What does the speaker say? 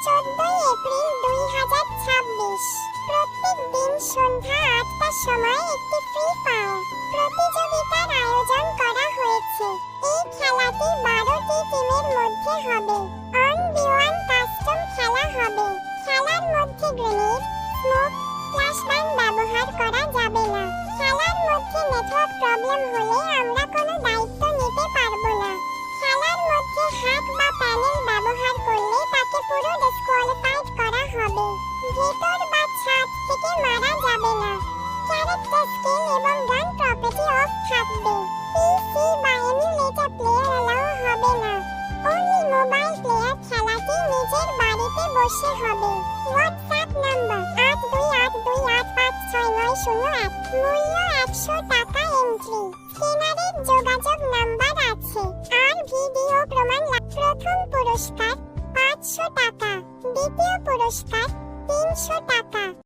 14 April 2026। প্রত্যেক দিন সন্ধ্যা 8টার সময় একটি ফ্রি ফায়ার প্রতিযোগিতার আয়োজন করা হয়েছে। এই খেলাটি 12টি টিমের মধ্যে হবে। 1v1 কাস্টম খেলা হবে। খেলার মধ্যে গ্রেনেড, স্মোক, ফ্ল্যাশব্যাং ব্যবহার করা যাবে না। খেলার মধ্যে নেটওয়ার্ক প্রবলেম হলে আমরা কোনো দায়িত্ব নিতে পারবো না। খেলার মধ্যে হ্যাক বা প্যানেল ব্যবহার করলে তাকে পুরো ডিসকোয়ালিফাইড করা হবে। ভেতর বা ছাদ থেকে মারা যাবে না। ক্যারেক্টার স্কিন এবং গান প্রপার্টি অফ থাকবে। পিসি বা এমুলেটর প্লেয়ার অ্যালাউ হবে না। অনলি মোবাইল প্লেয়ার খেলাটি নিজের বাড়িতে বসে হবে। WhatsApp number 8282856901। মূল্য 100 টাকা এন্ট্রি। স্ক্যানারের যোগাযোগ নাম্বার আছে। আর ভিডিও প্রমাণ। প্রথম পুরস্কার 500 টাকা, দ্বিতীয় পুরস্কার 300 টাকা।